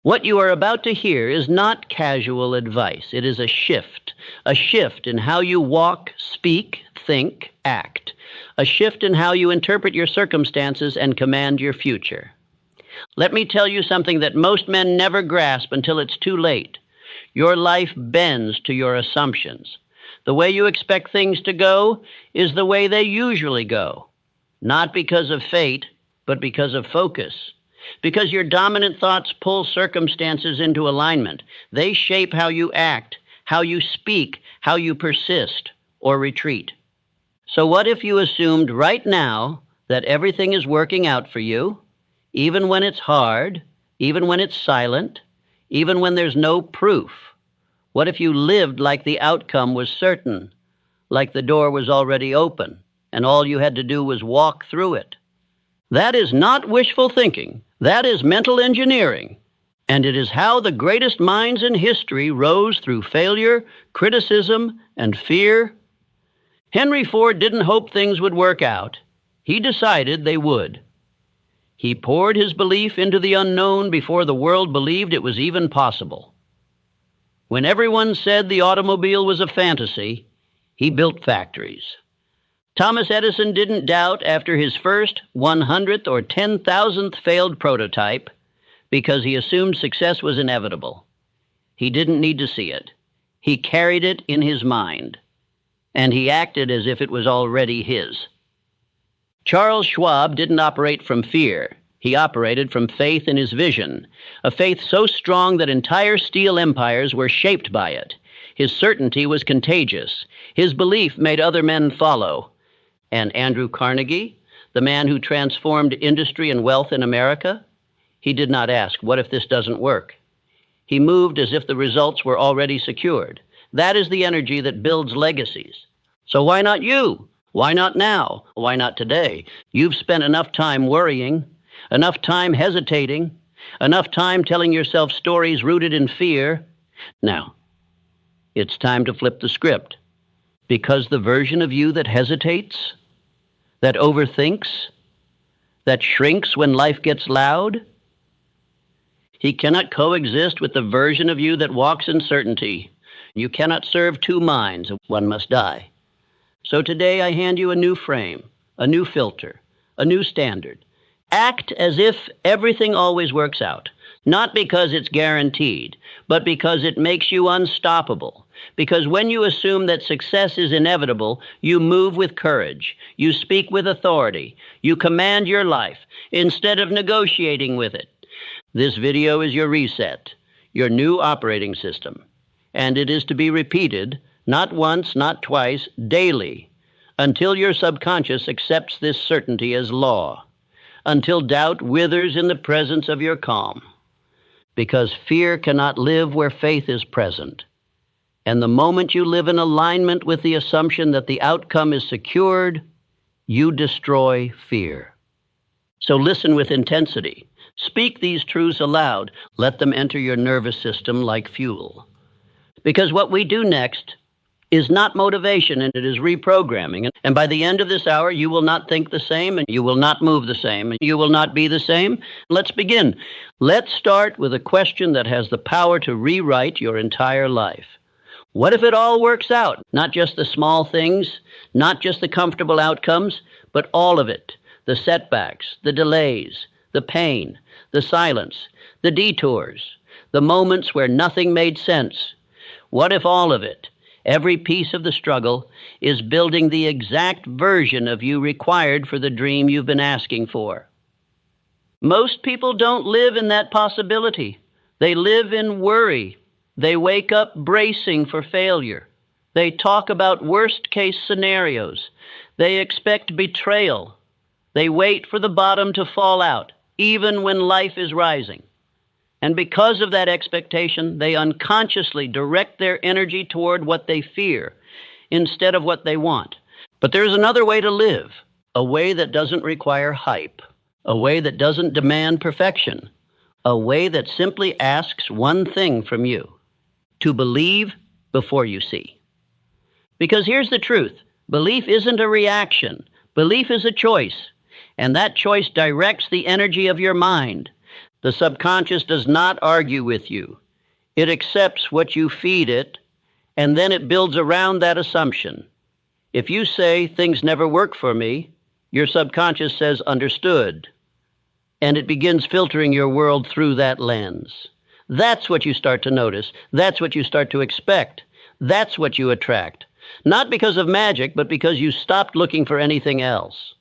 What you are about to hear is not casual advice. It is a shift in how you walk, speak, think, act, a shift in how you interpret your circumstances and command your future. Let me tell you something that most men never grasp until it's too late. Your life bends to your assumptions. The way you expect things to go is the way they usually go, not because of fate, but because of focus. Because your dominant thoughts pull circumstances into alignment. They shape how you act, how you speak, how you persist or retreat. So what if you assumed right now that everything is working out for you, even when it's hard, even when it's silent, even when there's no proof? What if you lived like the outcome was certain, like the door was already open, and all you had to do was walk through it? That is not wishful thinking. That is mental engineering. And it is how the greatest minds in history rose through failure, criticism, and fear. Henry Ford didn't hope things would work out. He decided they would. He poured his belief into the unknown before the world believed it was even possible. When everyone said the automobile was a fantasy, he built factories. Thomas Edison didn't doubt after his first 100th or 10,000th failed prototype because he assumed success was inevitable. He didn't need to see it. He carried it in his mind, and he acted as if it was already his. Charles Schwab didn't operate from fear. He operated from faith in his vision, a faith so strong that entire steel empires were shaped by it. His certainty was contagious. His belief made other men follow. And Andrew Carnegie, the man who transformed industry and wealth in America, he did not ask, what if this doesn't work? He moved as if the results were already secured. That is the energy that builds legacies. So why not you? Why not now? Why not today? You've spent enough time worrying, enough time hesitating, enough time telling yourself stories rooted in fear. Now, it's time to flip the script. Because the version of you that hesitates, that overthinks, that shrinks when life gets loud, he cannot coexist with the version of you that walks in certainty. You cannot serve two minds. One must die. So today I hand you a new frame, a new filter, a new standard. Act as if everything always works out, not because it's guaranteed, but because it makes you unstoppable. Because when you assume that success is inevitable, you move with courage, you speak with authority, you command your life instead of negotiating with it. This video is your reset, your new operating system, and it is to be repeated, not once, not twice, daily, until your subconscious accepts this certainty as law, until doubt withers in the presence of your calm, because fear cannot live where faith is present. And the moment you live in alignment with the assumption that the outcome is secured, you destroy fear. So listen with intensity. Speak these truths aloud. Let them enter your nervous system like fuel. Because what we do next is not motivation, and it is reprogramming. And by the end of this hour, you will not think the same, and you will not move the same, and you will not be the same. Let's begin. Let's start with a question that has the power to rewrite your entire life. What if it all works out? Not just the small things, not just the comfortable outcomes, but all of it. The setbacks, the delays, the pain, the silence, the detours, the moments where nothing made sense. What if all of it, every piece of the struggle, is building the exact version of you required for the dream you've been asking for? Most people don't live in that possibility. They live in worry. They wake up bracing for failure. They talk about worst-case scenarios. They expect betrayal. They wait for the bottom to fall out, even when life is rising. And because of that expectation, they unconsciously direct their energy toward what they fear instead of what they want. But there's another way to live, a way that doesn't require hype, a way that doesn't demand perfection, a way that simply asks one thing from you: to believe before you see. Because here's the truth. Belief isn't a reaction. Belief is a choice. And that choice directs the energy of your mind. The subconscious does not argue with you. It accepts what you feed it, and then it builds around that assumption. If you say, things never work for me, your subconscious says, understood. And it begins filtering your world through that lens. That's what you start to notice. That's what you start to expect. That's what you attract. Not because of magic, but because you stopped looking for anything else.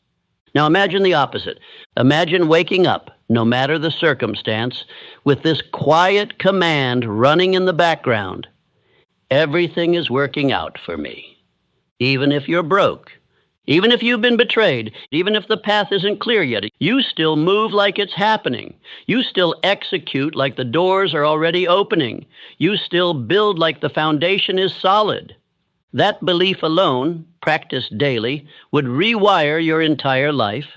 Now imagine the opposite. Imagine waking up, no matter the circumstance, with this quiet command running in the background. Everything is working out for me. Even if you're broke, even if you've been betrayed, even if the path isn't clear yet, you still move like it's happening. You still execute like the doors are already opening. You still build like the foundation is solid. That belief alone, practiced daily, would rewire your entire life,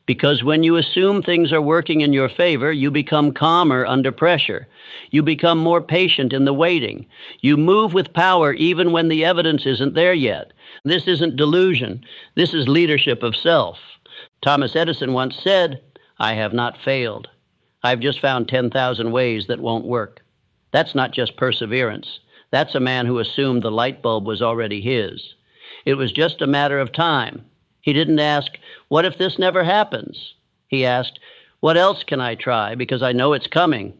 because when you assume things are working in your favor, you become calmer under pressure. You become more patient in the waiting. You move with power even when the evidence isn't there yet. This isn't delusion. This is leadership of self. Thomas Edison once said, "I have not failed. I've just found 10,000 ways that won't work." That's not just perseverance. That's a man who assumed the light bulb was already his. It was just a matter of time. He didn't ask, what if this never happens? He asked, what else can I try because I know it's coming?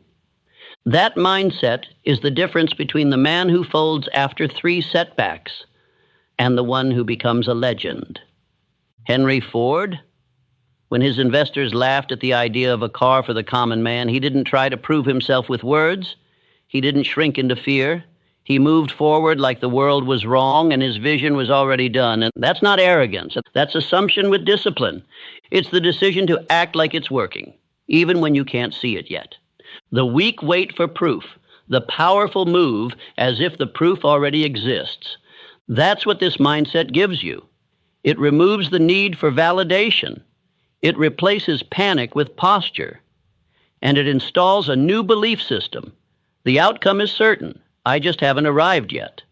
That mindset is the difference between the man who folds after 3 setbacks and the one who becomes a legend. Henry Ford, when his investors laughed at the idea of a car for the common man, he didn't try to prove himself with words. He didn't shrink into fear. He moved forward like the world was wrong and his vision was already done. And that's not arrogance. That's assumption with discipline. It's the decision to act like it's working, even when you can't see it yet. The weak wait for proof. The powerful move as if the proof already exists. That's what this mindset gives you. It removes the need for validation. It replaces panic with posture. And it installs a new belief system. The outcome is certain. I just haven't arrived yet.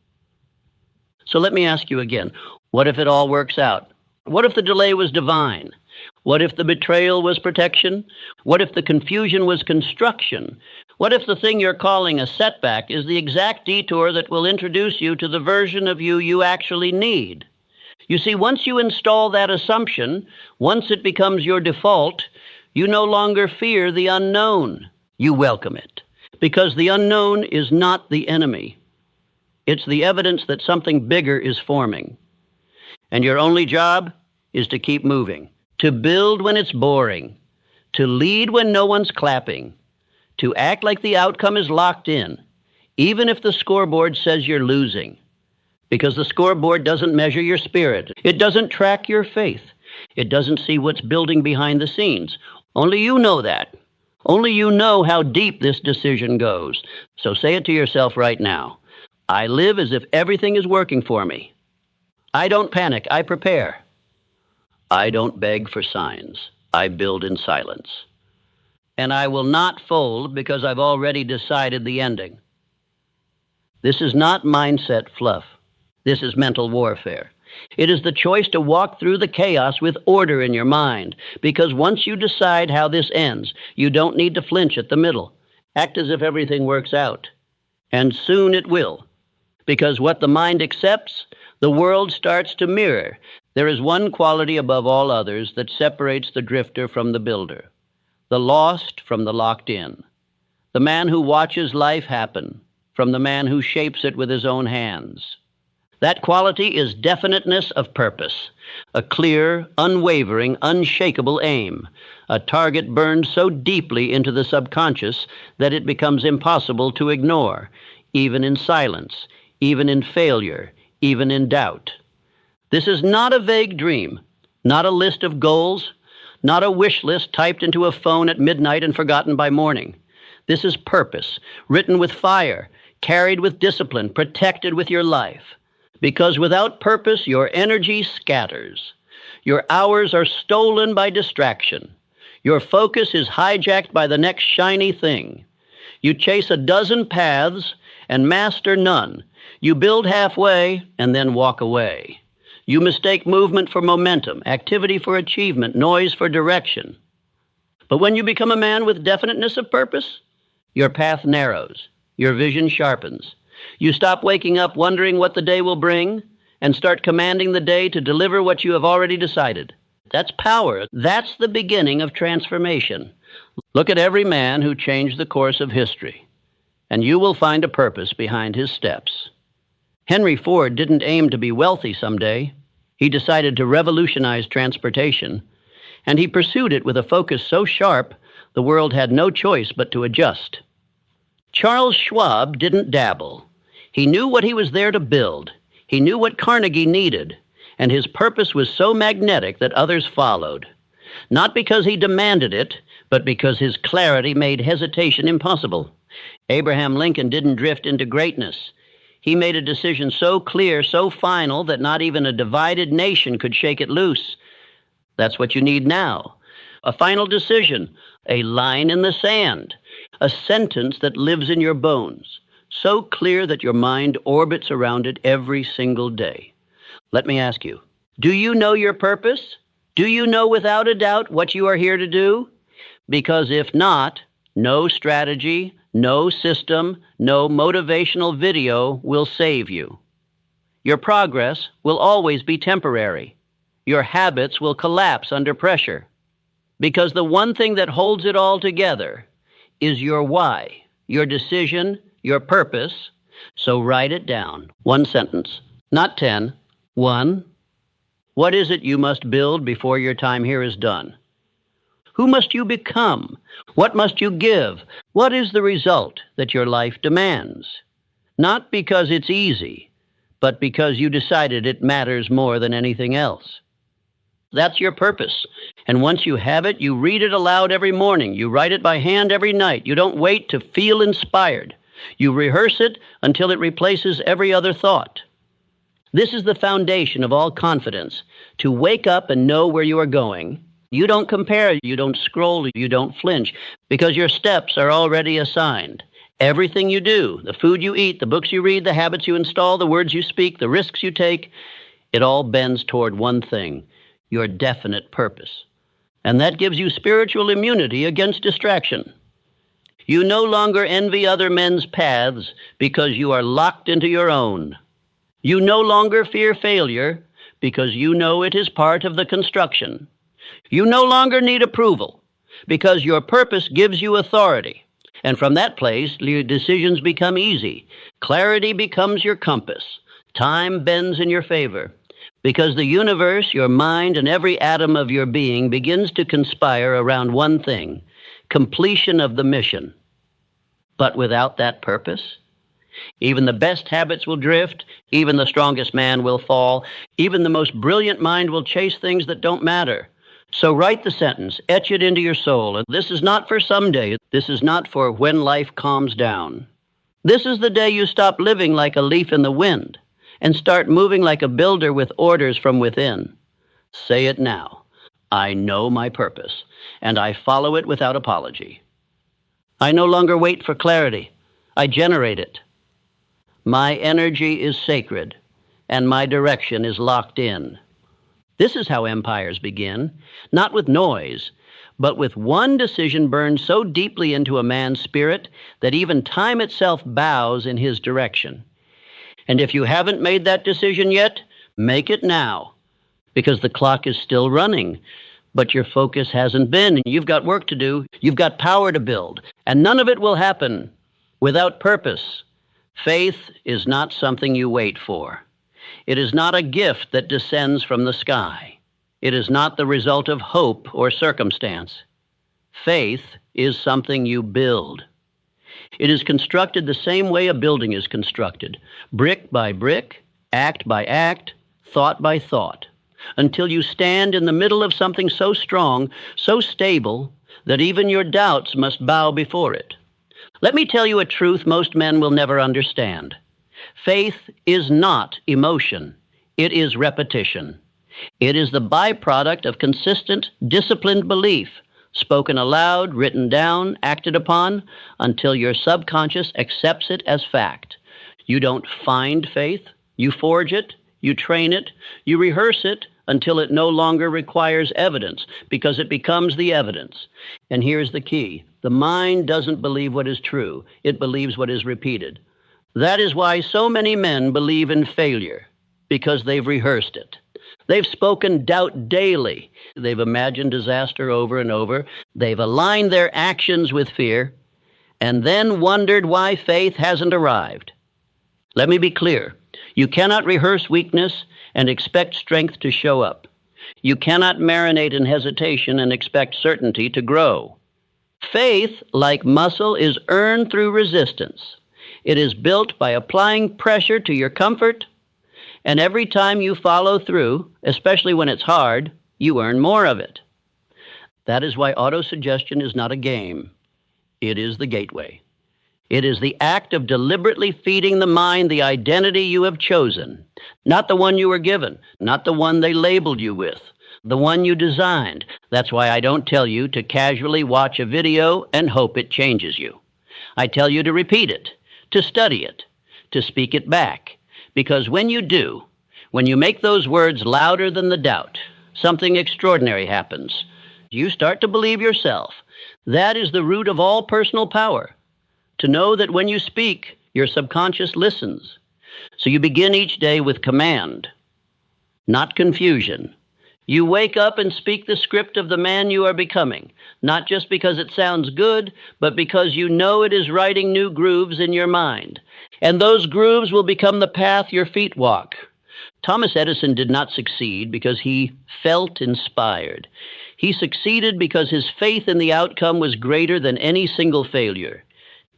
So let me ask you again, what if it all works out? What if the delay was divine? What if the betrayal was protection? What if the confusion was construction? What if the thing you're calling a setback is the exact detour that will introduce you to the version of you actually need? You see, once you install that assumption, once it becomes your default, you no longer fear the unknown. You welcome it. Because the unknown is not the enemy. It's the evidence that something bigger is forming. And your only job is to keep moving, to build when it's boring, to lead when no one's clapping, to act like the outcome is locked in, even if the scoreboard says you're losing. Because the scoreboard doesn't measure your spirit. It doesn't track your faith. It doesn't see what's building behind the scenes. Only you know that. Only you know how deep this decision goes. So say it to yourself right now. I live as if everything is working for me. I don't panic. I prepare. I don't beg for signs. I build in silence. And I will not fold because I've already decided the ending. This is not mindset fluff. This is mental warfare. It is the choice to walk through the chaos with order in your mind, because once you decide how this ends, you don't need to flinch at the middle. Act as if everything works out. And soon it will, because what the mind accepts, the world starts to mirror. There is one quality above all others that separates the drifter from the builder, the lost from the locked in, the man who watches life happen from the man who shapes it with his own hands. That quality is definiteness of purpose, a clear, unwavering, unshakable aim, a target burned so deeply into the subconscious that it becomes impossible to ignore, even in silence, even in failure, even in doubt. This is not a vague dream, not a list of goals, not a wish list typed into a phone at midnight and forgotten by morning. This is purpose, written with fire, carried with discipline, protected with your life. Because without purpose, your energy scatters. Your hours are stolen by distraction. Your focus is hijacked by the next shiny thing. You chase a dozen paths and master none. You build halfway and then walk away. You mistake movement for momentum, activity for achievement, noise for direction. But when you become a man with definiteness of purpose, your path narrows, your vision sharpens. You stop waking up wondering what the day will bring and start commanding the day to deliver what you have already decided. That's power. That's the beginning of transformation. Look at every man who changed the course of history, and you will find a purpose behind his steps. Henry Ford didn't aim to be wealthy someday. He decided to revolutionize transportation, and he pursued it with a focus so sharp the world had no choice but to adjust. Charles Schwab didn't dabble. He knew what he was there to build. He knew what Carnegie needed, and his purpose was so magnetic that others followed. Not because he demanded it, but because his clarity made hesitation impossible. Abraham Lincoln didn't drift into greatness. He made a decision so clear, so final, that not even a divided nation could shake it loose. That's what you need now. A final decision, a line in the sand, a sentence that lives in your bones, so clear that your mind orbits around it every single day. Let me ask you, do you know your purpose? Do you know without a doubt what you are here to do? Because if not, no strategy, no system, no motivational video will save you. Your progress will always be temporary. Your habits will collapse under pressure. Because the one thing that holds it all together is your why, your decision, your purpose. So write it down. One sentence, not 10. 1. What is it you must build before your time here is done? Who must you become? What must you give? What is the result that your life demands? Not because it's easy, but because you decided it matters more than anything else. That's your purpose. And once you have it, you read it aloud every morning. You write it by hand every night. You don't wait to feel inspired. You rehearse it until it replaces every other thought. This is the foundation of all confidence, to wake up and know where you are going. You don't compare, you don't scroll, you don't flinch, because your steps are already assigned. Everything you do, the food you eat, the books you read, the habits you install, the words you speak, the risks you take, it all bends toward one thing, your definite purpose. And that gives you spiritual immunity against distraction. You no longer envy other men's paths because you are locked into your own. You no longer fear failure because you know it is part of the construction. You no longer need approval because your purpose gives you authority. And from that place, your decisions become easy. Clarity becomes your compass. Time bends in your favor because the universe, your mind, and every atom of your being begins to conspire around one thing, completion of the mission. But without that purpose, even the best habits will drift, even the strongest man will fall, even the most brilliant mind will chase things that don't matter. So write the sentence, etch it into your soul. This is not for someday. This is not for when life calms down. This is the day you stop living like a leaf in the wind and start moving like a builder with orders from within. Say it now. I know my purpose, and I follow it without apology. I no longer wait for clarity. I generate it. My energy is sacred, and my direction is locked in. This is how empires begin, not with noise, but with one decision burned so deeply into a man's spirit that even time itself bows in his direction. And if you haven't made that decision yet, make it now, because the clock is still running, but your focus hasn't been. You've got work to do. You've got power to build, and none of it will happen without purpose. Faith is not something you wait for. It is not a gift that descends from the sky. It is not the result of hope or circumstance. Faith is something you build. It is constructed the same way a building is constructed, brick by brick, act by act, thought by thought, until you stand in the middle of something so strong, so stable, that even your doubts must bow before it. Let me tell you a truth most men will never understand. Faith is not emotion. It is repetition. It is the byproduct of consistent, disciplined belief, spoken aloud, written down, acted upon, until your subconscious accepts it as fact. You don't find faith. You forge it. You train it. You rehearse it until it no longer requires evidence, because it becomes the evidence. And here's the key. The mind doesn't believe what is true. It believes what is repeated. That is why so many men believe in failure, because they've rehearsed it. They've spoken doubt daily. They've imagined disaster over and over. They've aligned their actions with fear, and then wondered why faith hasn't arrived. Let me be clear. You cannot rehearse weakness and expect strength to show up. You cannot marinate in hesitation and expect certainty to grow. Faith, like muscle, is earned through resistance. It is built by applying pressure to your comfort, and every time you follow through, especially when it's hard, you earn more of it. That is why autosuggestion is not a game. It is the gateway. It is the act of deliberately feeding the mind the identity you have chosen, not the one you were given, not the one they labeled you with, the one you designed. That's why I don't tell you to casually watch a video and hope it changes you. I tell you to repeat it, to study it, to speak it back. Because when you do, when you make those words louder than the doubt, something extraordinary happens. You start to believe yourself. That is the root of all personal power. To know that when you speak, your subconscious listens. So you begin each day with command, not confusion. You wake up and speak the script of the man you are becoming, not just because it sounds good, but because you know it is writing new grooves in your mind. And those grooves will become the path your feet walk. Thomas Edison did not succeed because he felt inspired. He succeeded because his faith in the outcome was greater than any single failure.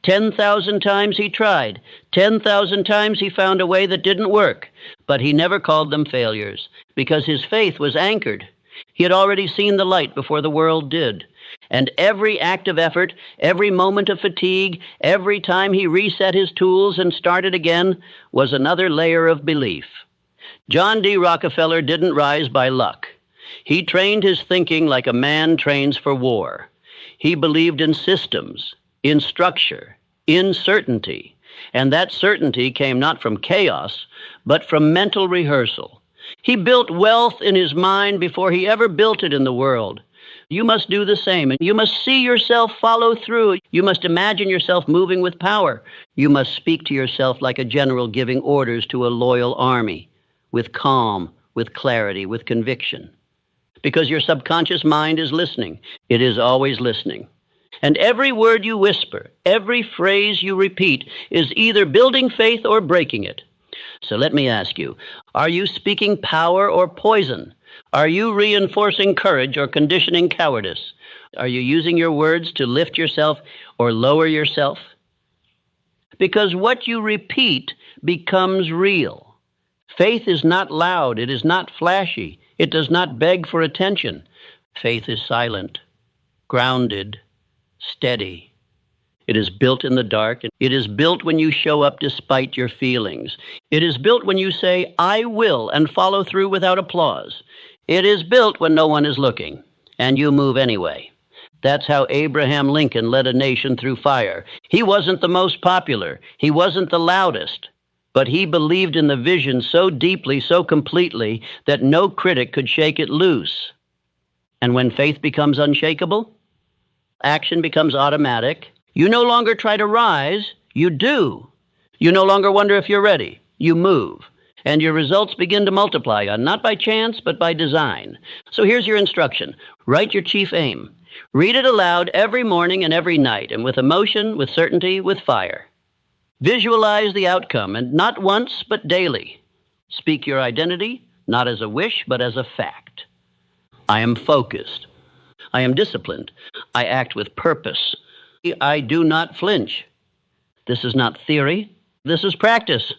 10,000 times he tried. 10,000 times he found a way that didn't work. But he never called them failures because his faith was anchored. He had already seen the light before the world did. And every act of effort, every moment of fatigue, every time he reset his tools and started again was another layer of belief. John D. Rockefeller didn't rise by luck. He trained his thinking like a man trains for war. He believed in systems, in structure, in certainty. And that certainty came not from chaos, but from mental rehearsal. He built wealth in his mind before he ever built it in the world. You must do the same, and you must see yourself follow through. You must imagine yourself moving with power. You must speak to yourself like a general giving orders to a loyal army, with calm, with clarity, with conviction. Because your subconscious mind is listening. It is always listening. And every word you whisper, every phrase you repeat is either building faith or breaking it. So let me ask you, are you speaking power or poison? Are you reinforcing courage or conditioning cowardice? Are you using your words to lift yourself or lower yourself? Because what you repeat becomes real. Faith is not loud. It is not flashy. It does not beg for attention. Faith is silent, grounded, steady. It is built in the dark. It is built when you show up despite your feelings. It is built when you say, I will, and follow through without applause. It is built when no one is looking, and you move anyway. That's how Abraham Lincoln led a nation through fire. He wasn't the most popular. He wasn't the loudest. But he believed in the vision so deeply, so completely, that no critic could shake it loose. And when faith becomes unshakable, action becomes automatic. You no longer try to rise, you do. You no longer wonder if you're ready, you move. And your results begin to multiply, not by chance, but by design. So here's your instruction. Write your chief aim. Read it aloud every morning and every night, and with emotion, with certainty, with fire. Visualize the outcome, and not once, but daily. Speak your identity, not as a wish, but as a fact. I am focused. I am disciplined. I act with purpose. I do not flinch. This is not theory. This is practice.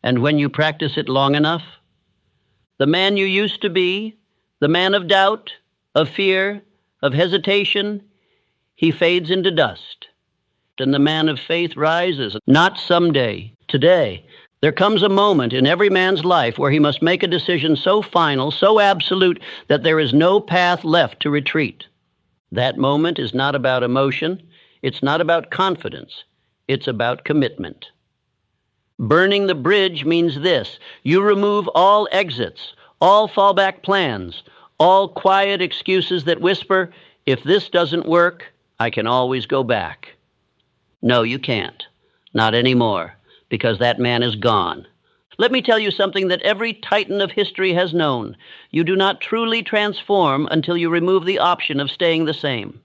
And when you practice it long enough, the man you used to be, the man of doubt, of fear, of hesitation, he fades into dust. And the man of faith rises, not someday, today. There comes a moment in every man's life where he must make a decision so final, so absolute, that there is no path left to retreat. That moment is not about emotion. It's not about confidence. It's about commitment. Burning the bridge means this. You remove all exits, all fallback plans, all quiet excuses that whisper, if this doesn't work, I can always go back. No, you can't. Not anymore, because that man is gone. Let me tell you something that every titan of history has known. You do not truly transform until you remove the option of staying the same.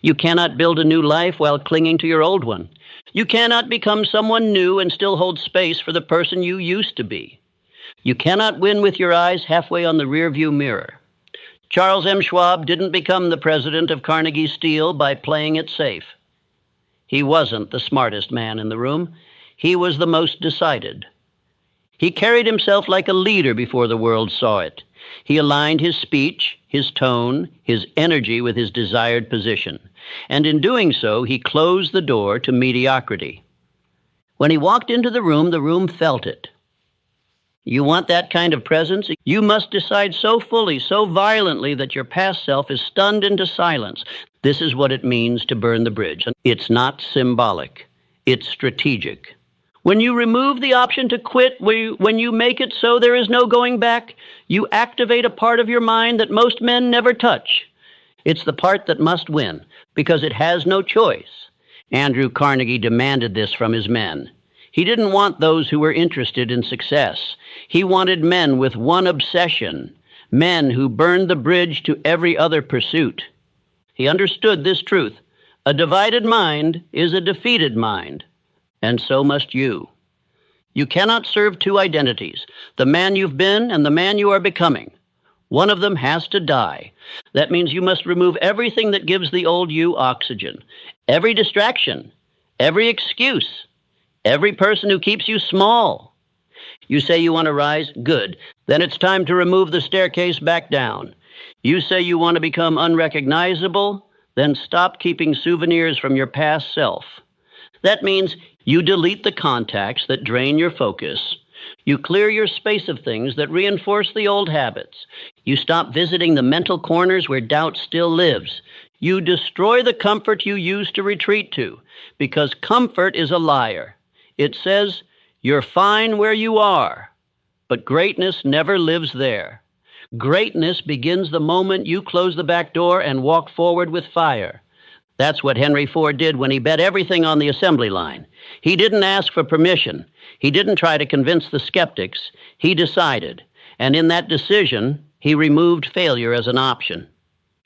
You cannot build a new life while clinging to your old one. You cannot become someone new and still hold space for the person you used to be. You cannot win with your eyes halfway on the rearview mirror. Charles M. Schwab didn't become the president of Carnegie Steel by playing it safe. He wasn't the smartest man in the room. He was the most decided. He carried himself like a leader before the world saw it. He aligned his speech, his tone, his energy with his desired position. And in doing so, he closed the door to mediocrity. When he walked into the room felt it. You want that kind of presence? You must decide so fully, so violently that your past self is stunned into silence. This is what it means to burn the bridge. It's not symbolic. It's strategic. When you remove the option to quit, when you make it so there is no going back, you activate a part of your mind that most men never touch. It's the part that must win, because it has no choice. Andrew Carnegie demanded this from his men. He didn't want those who were interested in success. He wanted men with one obsession, men who burned the bridge to every other pursuit. He understood this truth. A divided mind is a defeated mind, and so must you. You cannot serve two identities, the man you've been and the man you are becoming. One of them has to die. That means you must remove everything that gives the old you oxygen, every distraction, every excuse, every person who keeps you small. You say you want to rise? Good. Then it's time to remove the staircase back down. You say you want to become unrecognizable? Then stop keeping souvenirs from your past self. That means you delete the contacts that drain your focus. You clear your space of things that reinforce the old habits. You stop visiting the mental corners where doubt still lives. You destroy the comfort you used to retreat to, because comfort is a liar. It says, you're fine where you are, but greatness never lives there. Greatness begins the moment you close the back door and walk forward with fire. That's what Henry Ford did when he bet everything on the assembly line. He didn't ask for permission. He didn't try to convince the skeptics. He decided. And in that decision, he removed failure as an option.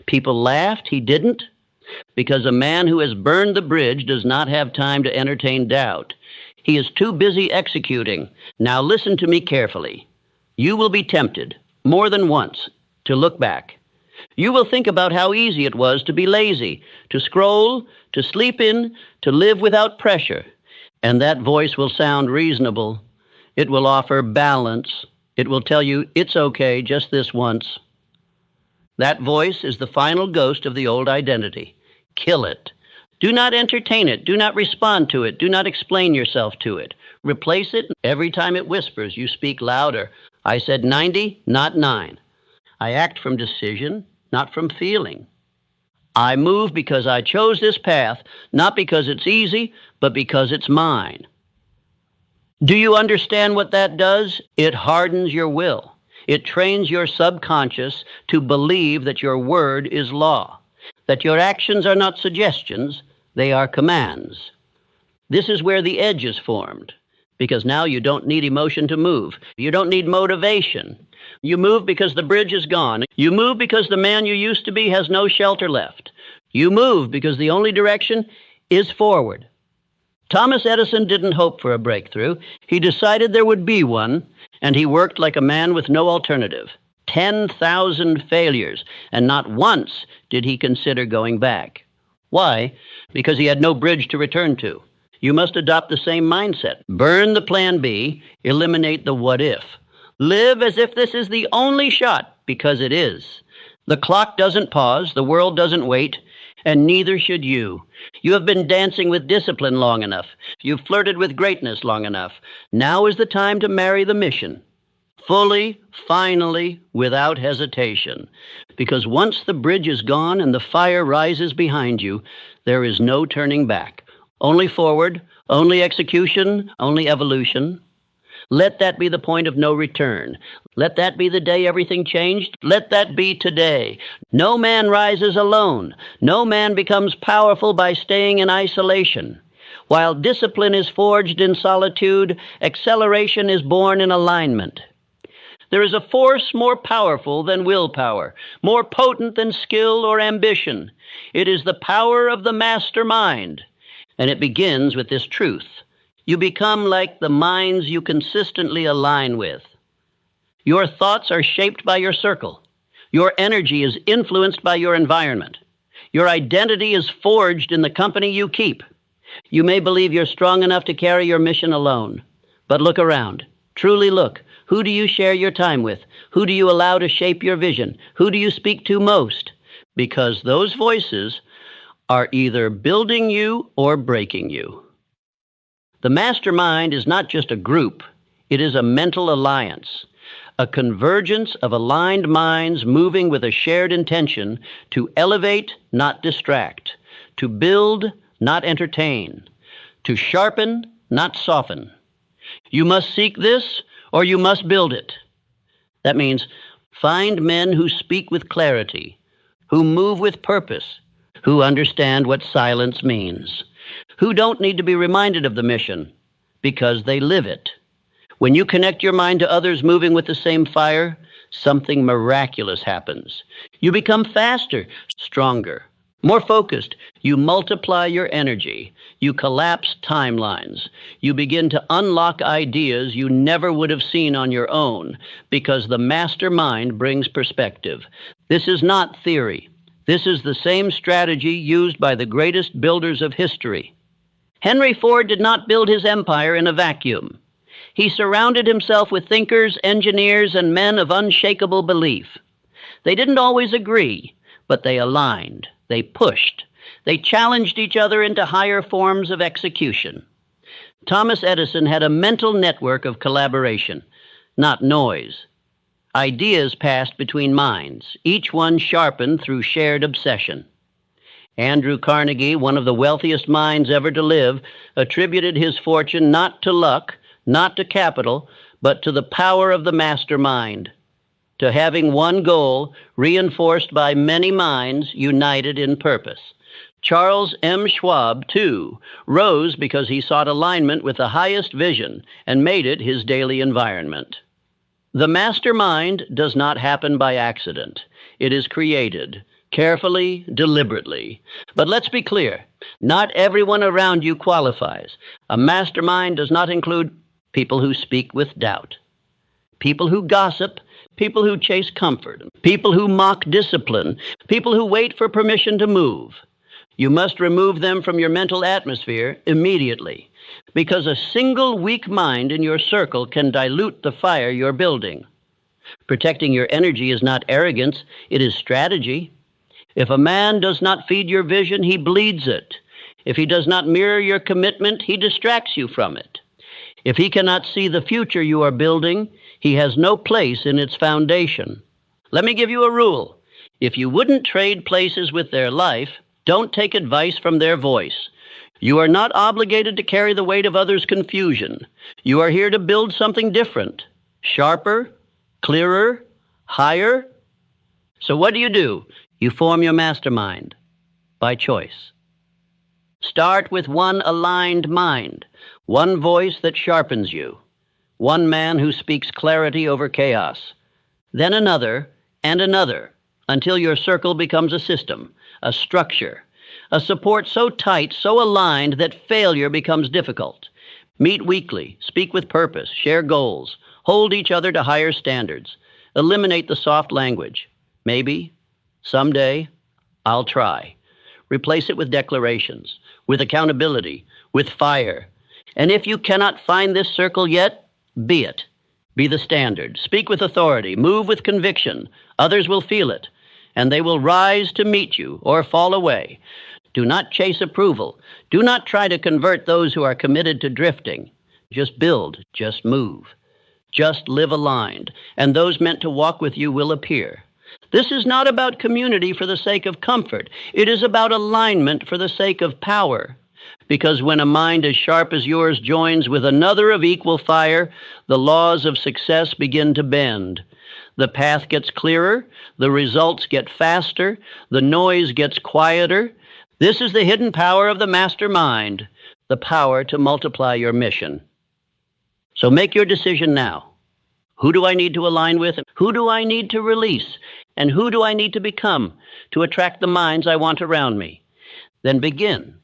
People laughed. He didn't. Because a man who has burned the bridge does not have time to entertain doubt. He is too busy executing. Now listen to me carefully. You will be tempted, more than once, to look back. You will think about how easy it was to be lazy, to scroll, to sleep in, to live without pressure. And that voice will sound reasonable. It will offer balance. It will tell you, it's okay, just this once. That voice is the final ghost of the old identity. Kill it. Do not entertain it. Do not respond to it. Do not explain yourself to it. Replace it. Every time it whispers, you speak louder. I said 90, not 9. I act from decision, not from feeling. I move because I chose this path, not because it's easy, but because it's mine. Do you understand what that does? It hardens your will. It trains your subconscious to believe that your word is law, that your actions are not suggestions, they are commands. This is where the edge is formed, because now you don't need emotion to move. You don't need motivation. You move because the bridge is gone. You move because the man you used to be has no shelter left. You move because the only direction is forward. Thomas Edison didn't hope for a breakthrough. He decided there would be one, and he worked like a man with no alternative. 10,000 failures, and not once did he consider going back. Why? Because he had no bridge to return to. You must adopt the same mindset. Burn the plan B, eliminate the what if. Live as if this is the only shot, because it is. The clock doesn't pause, the world doesn't wait, and neither should you. You have been dancing with discipline long enough. You've flirted with greatness long enough. Now is the time to marry the mission. Fully, finally, without hesitation. Because once the bridge is gone and the fire rises behind you, there is no turning back. Only forward, only execution, only evolution. Let that be the point of no return. Let that be the day everything changed. Let that be today. No man rises alone. No man becomes powerful by staying in isolation. While discipline is forged in solitude, acceleration is born in alignment. There is a force more powerful than willpower, more potent than skill or ambition. It is the power of the mastermind, and it begins with this truth. You become like the minds you consistently align with. Your thoughts are shaped by your circle. Your energy is influenced by your environment. Your identity is forged in the company you keep. You may believe you're strong enough to carry your mission alone, but look around. Truly look. Who do you share your time with? Who do you allow to shape your vision? Who do you speak to most? Because those voices are either building you or breaking you. The mastermind is not just a group. It is a mental alliance, a convergence of aligned minds moving with a shared intention to elevate, not distract, to build, not entertain, to sharpen, not soften. You must seek this, or you must build it. That means find men who speak with clarity, who move with purpose, who understand what silence means, who don't need to be reminded of the mission because they live it. When you connect your mind to others moving with the same fire, something miraculous happens. You become faster, stronger, more focused. You multiply your energy. You collapse timelines. You begin to unlock ideas you never would have seen on your own because the mastermind brings perspective. This is not theory. This is the same strategy used by the greatest builders of history. Henry Ford did not build his empire in a vacuum. He surrounded himself with thinkers, engineers, and men of unshakable belief. They didn't always agree, but they aligned. They pushed. They challenged each other into higher forms of execution. Thomas Edison had a mental network of collaboration, not noise. Ideas passed between minds, each one sharpened through shared obsession. Andrew Carnegie, one of the wealthiest minds ever to live, attributed his fortune not to luck, not to capital, but to the power of the mastermind, to having one goal reinforced by many minds united in purpose. Charles M. Schwab, too, rose because he sought alignment with the highest vision and made it his daily environment. The mastermind does not happen by accident. It is created carefully, deliberately. But let's be clear, not everyone around you qualifies. A mastermind does not include people who speak with doubt, people who gossip, people who chase comfort, people who mock discipline, people who wait for permission to move. You must remove them from your mental atmosphere immediately, because a single weak mind in your circle can dilute the fire you're building. Protecting your energy is not arrogance, it is strategy. If a man does not feed your vision, he bleeds it. If he does not mirror your commitment, he distracts you from it. If he cannot see the future you are building, he has no place in its foundation. Let me give you a rule. If you wouldn't trade places with their life, don't take advice from their voice. You are not obligated to carry the weight of others' confusion. You are here to build something different, sharper, clearer, higher. So what do? You form your mastermind by choice. Start with one aligned mind, one voice that sharpens you, one man who speaks clarity over chaos, then another and another, until your circle becomes a system, a structure, a support so tight, so aligned that failure becomes difficult. Meet weekly, speak with purpose, share goals, hold each other to higher standards, eliminate the soft language. Maybe, someday, I'll try. Replace it with declarations, with accountability, with fire. And if you cannot find this circle yet, be it. Be the standard. Speak with authority. Move with conviction. Others will feel it, and they will rise to meet you or fall away. Do not chase approval. Do not try to convert those who are committed to drifting. Just build. Just move. Just live aligned, and those meant to walk with you will appear. This is not about community for the sake of comfort. It is about alignment for the sake of power. Because when a mind as sharp as yours joins with another of equal fire, the laws of success begin to bend. The path gets clearer, the results get faster, the noise gets quieter. This is the hidden power of the master mind, the power to multiply your mission. So make your decision now. Who do I need to align with? Who do I need to release? And who do I need to become to attract the minds I want around me? Then begin.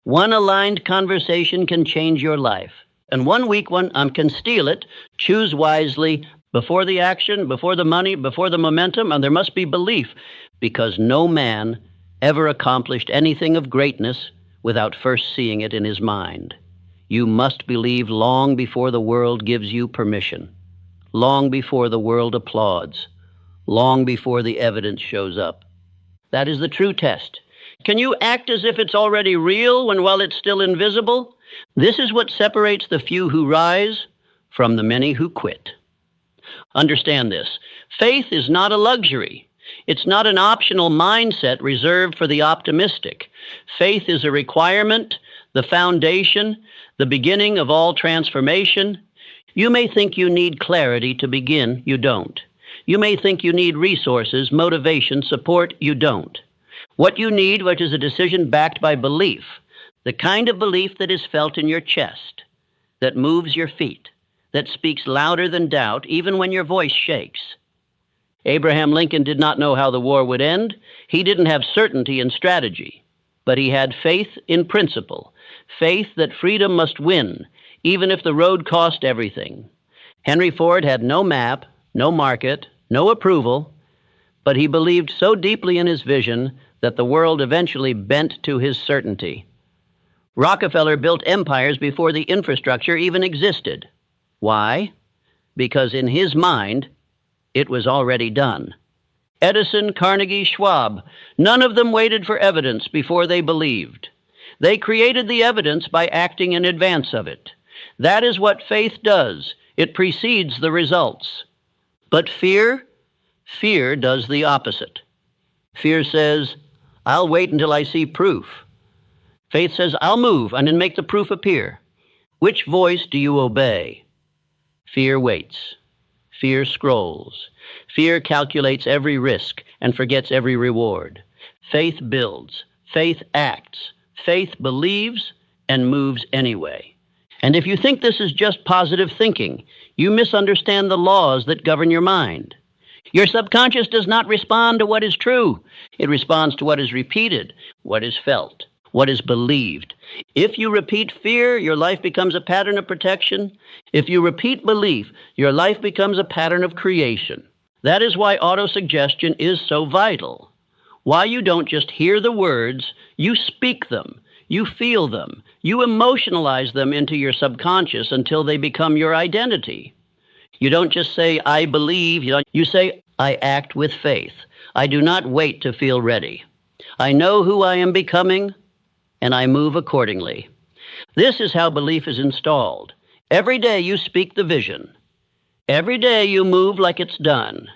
One aligned conversation can change your life. And one weak one can steal it. Choose wisely. Before the action, before the money, before the momentum, and there must be belief, because no man ever accomplished anything of greatness without first seeing it in his mind. You must believe long before the world gives you permission, long before the world applauds, long before the evidence shows up. That is the true test. Can you act as if it's already real while it's still invisible? This is what separates the few who rise from the many who quit. Understand this. Faith is not a luxury. It's not an optional mindset reserved for the optimistic. Faith is a requirement, the foundation, the beginning of all transformation. You may think you need clarity to begin. You don't. You may think you need resources, motivation, support. You don't. What you need, which is a decision backed by belief, the kind of belief that is felt in your chest, that moves your feet, that speaks louder than doubt, even when your voice shakes. Abraham Lincoln did not know how the war would end. He didn't have certainty in strategy, but he had faith in principle, faith that freedom must win, even if the road cost everything. Henry Ford had no map, no market, no approval, but he believed so deeply in his vision that the world eventually bent to his certainty. Rockefeller built empires before the infrastructure even existed. Why? Because in his mind, it was already done. Edison, Carnegie, Schwab, none of them waited for evidence before they believed. They created the evidence by acting in advance of it. That is what faith does. It precedes the results. But fear does the opposite. Fear says, I'll wait until I see proof. Faith says, I'll move and then make the proof appear. Which voice do you obey? Fear waits. Fear scrolls. Fear calculates every risk and forgets every reward. Faith builds. Faith acts. Faith believes and moves anyway. And if you think this is just positive thinking, you misunderstand the laws that govern your mind. Your subconscious does not respond to what is true. It responds to what is repeated, what is felt, what is believed. If you repeat fear, your life becomes a pattern of protection. If you repeat belief, your life becomes a pattern of creation. That is why autosuggestion is so vital. Why you don't just hear the words, you speak them, you feel them, you emotionalize them into your subconscious until they become your identity. You don't just say, I believe, you say, I act with faith. I do not wait to feel ready. I know who I am becoming, and I move accordingly. This is how belief is installed. Every day you speak the vision. Every day you move like it's done.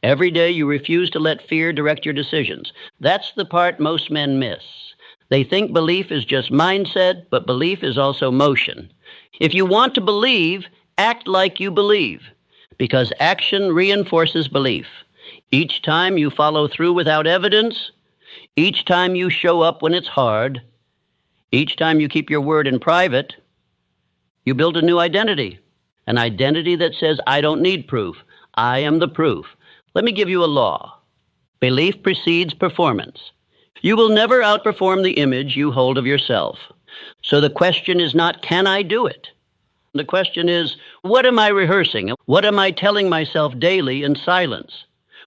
Every day you refuse to let fear direct your decisions. That's the part most men miss. They think belief is just mindset, but belief is also motion. If you want to believe, act like you believe, because action reinforces belief. Each time you follow through without evidence, each time you show up when it's hard, each time you keep your word in private, you build a new identity, an identity that says, I don't need proof. I am the proof. Let me give you a law. Belief precedes performance. You will never outperform the image you hold of yourself. So the question is not, can I do it? The question is, what am I rehearsing? What am I telling myself daily in silence?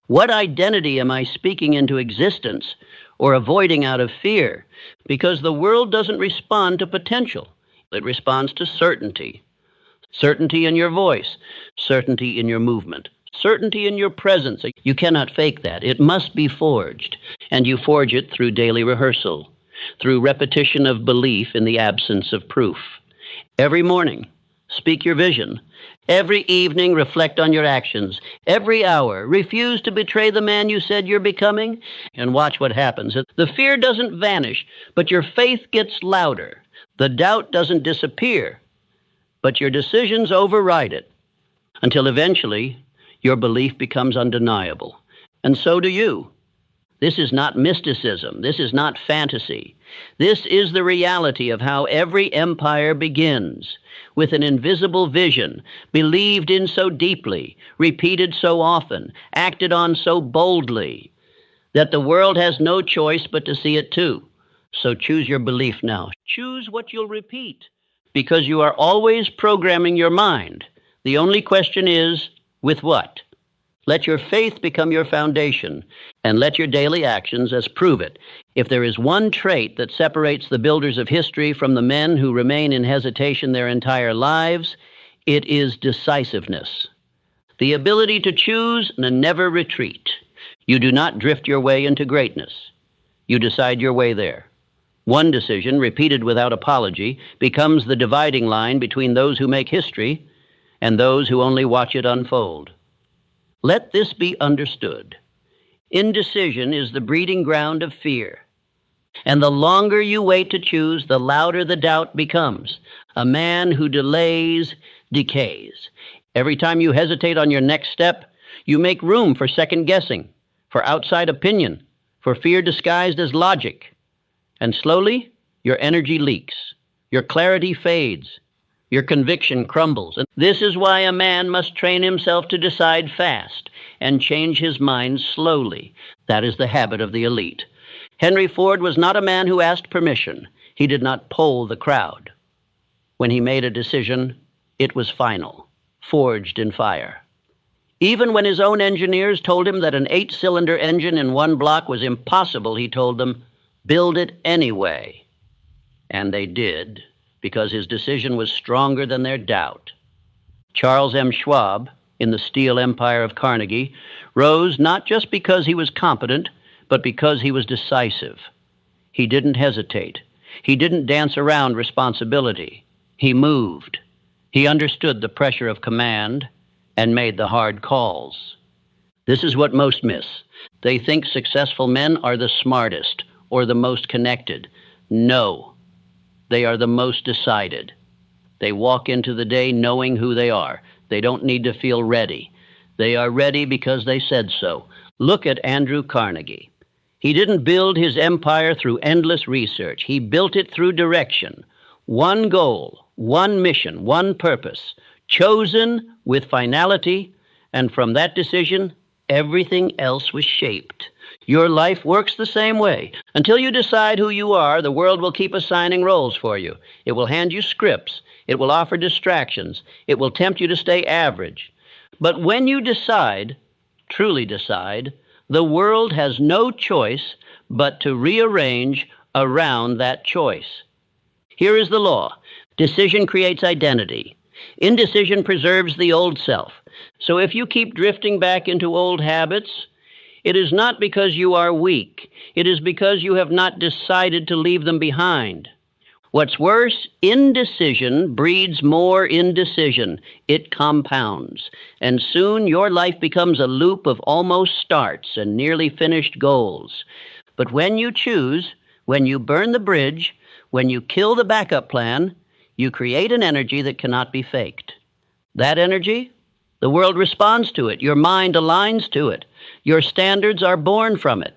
What identity am I speaking into existence or avoiding out of fear? Because the world doesn't respond to potential. It responds to certainty. Certainty in your voice, certainty in your movement, certainty in your presence. You cannot fake that. It must be forged. And you forge it through daily rehearsal, through repetition of belief in the absence of proof. Every morning, speak your vision. Every evening, reflect on your actions. Every hour, refuse to betray the man you said you're becoming, and watch what happens. The fear doesn't vanish, but your faith gets louder. The doubt doesn't disappear, but your decisions override it, until eventually your belief becomes undeniable. And so do you. This is not mysticism. This is not fantasy. This is the reality of how every empire begins, with an invisible vision, believed in so deeply, repeated so often, acted on so boldly, that the world has no choice but to see it too. So choose your belief now. Choose what you'll repeat, because you are always programming your mind. The only question is, with what? Let your faith become your foundation, and let your daily actions as prove it. If there is one trait that separates the builders of history from the men who remain in hesitation their entire lives, it is decisiveness. The ability to choose and never retreat. You do not drift your way into greatness. You decide your way there. One decision, repeated without apology, becomes the dividing line between those who make history and those who only watch it unfold. Let this be understood. Indecision is the breeding ground of fear. And the longer you wait to choose, the louder the doubt becomes. A man who delays decays. Every time you hesitate on your next step, you make room for second guessing, for outside opinion, for fear disguised as logic. And slowly, your energy leaks. Your clarity fades. Your conviction crumbles. And this is why a man must train himself to decide fast and change his mind slowly. That is the habit of the elite. Henry Ford was not a man who asked permission. He did not poll the crowd. When he made a decision, it was final, forged in fire. Even when his own engineers told him that an 8-cylinder engine in one block was impossible, he told them, build it anyway. And they did, because his decision was stronger than their doubt. Charles M. Schwab, in the steel empire of Carnegie, rose not just because he was competent, but because he was decisive. He didn't hesitate. He didn't dance around responsibility. He moved. He understood the pressure of command and made the hard calls. This is what most miss. They think successful men are the smartest or the most connected. No. They are the most decided. They walk into the day knowing who they are. They don't need to feel ready. They are ready because they said so. Look at Andrew Carnegie. He didn't build his empire through endless research. He built it through direction. One goal, one mission, one purpose, chosen with finality, and from that decision, everything else was shaped. Your life works the same way. Until you decide who you are, the world will keep assigning roles for you. It will hand you scripts. It will offer distractions. It will tempt you to stay average. But when you decide, truly decide, the world has no choice but to rearrange around that choice. Here is the law. Decision creates identity. Indecision preserves the old self. So if you keep drifting back into old habits, it is not because you are weak. It is because you have not decided to leave them behind. What's worse, indecision breeds more indecision. It compounds. And soon your life becomes a loop of almost starts and nearly finished goals. But when you choose, when you burn the bridge, when you kill the backup plan, you create an energy that cannot be faked. That energy, the world responds to it. Your mind aligns to it. Your standards are born from it.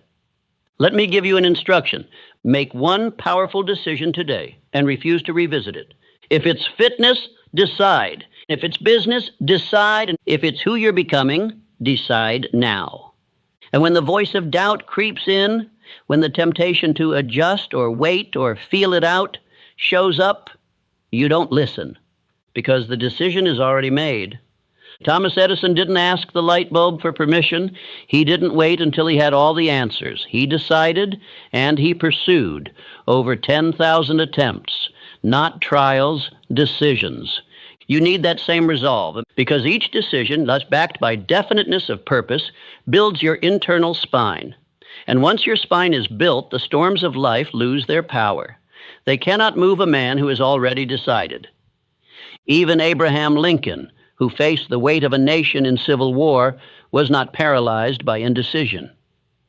Let me give you an instruction. Make one powerful decision today and refuse to revisit it. If it's fitness, decide. If it's business, decide. And if it's who you're becoming, decide now. And when the voice of doubt creeps in, when the temptation to adjust or wait or feel it out shows up, you don't listen, because the decision is already made. Thomas Edison didn't ask the light bulb for permission. He didn't wait until he had all the answers. He decided, and he pursued over 10,000 attempts, not trials, decisions. You need that same resolve, because each decision, thus backed by definiteness of purpose, builds your internal spine. And once your spine is built, the storms of life lose their power. They cannot move a man who has already decided. Even Abraham Lincoln, who faced the weight of a nation in civil war, was not paralyzed by indecision.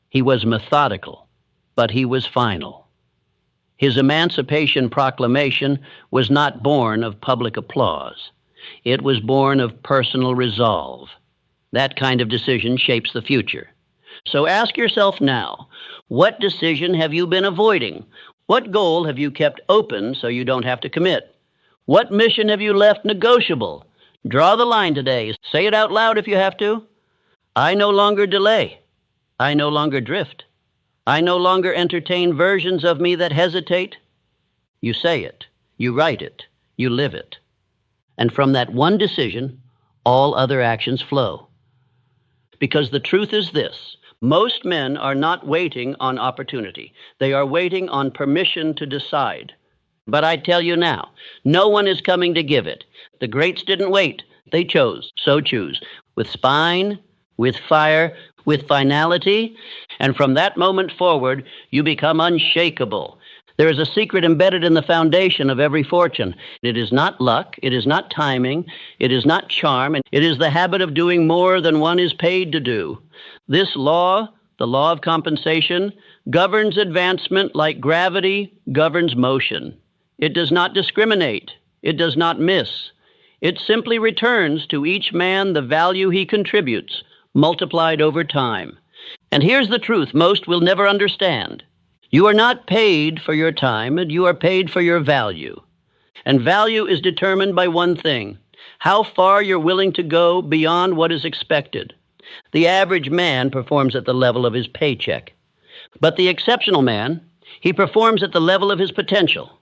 He was methodical, but he was final. His Emancipation Proclamation was not born of public applause. It was born of personal resolve. That kind of decision shapes the future. So ask yourself now, what decision have you been avoiding? What goal have you kept open so you don't have to commit? What mission have you left negotiable? Draw the line today. Say it out loud if you have to. I no longer delay. I no longer drift. I no longer entertain versions of me that hesitate. You say it. You write it. You live it. And from that one decision, all other actions flow. Because the truth is this. Most men are not waiting on opportunity. They are waiting on permission to decide. But I tell you now, no one is coming to give it. The greats didn't wait. They chose. So choose. With spine, with fire, with finality. And from that moment forward, you become unshakable. There is a secret embedded in the foundation of every fortune. It is not luck. It is not timing. It is not charm. It is the habit of doing more than one is paid to do. This law, the law of compensation, governs advancement like gravity governs motion. It does not discriminate. It does not miss. It simply returns to each man the value he contributes, multiplied over time. And here's the truth most will never understand. You are not paid for your time, and you are paid for your value. And value is determined by one thing, how far you're willing to go beyond what is expected. The average man performs at the level of his paycheck. But the exceptional man, he performs at the level of his potential.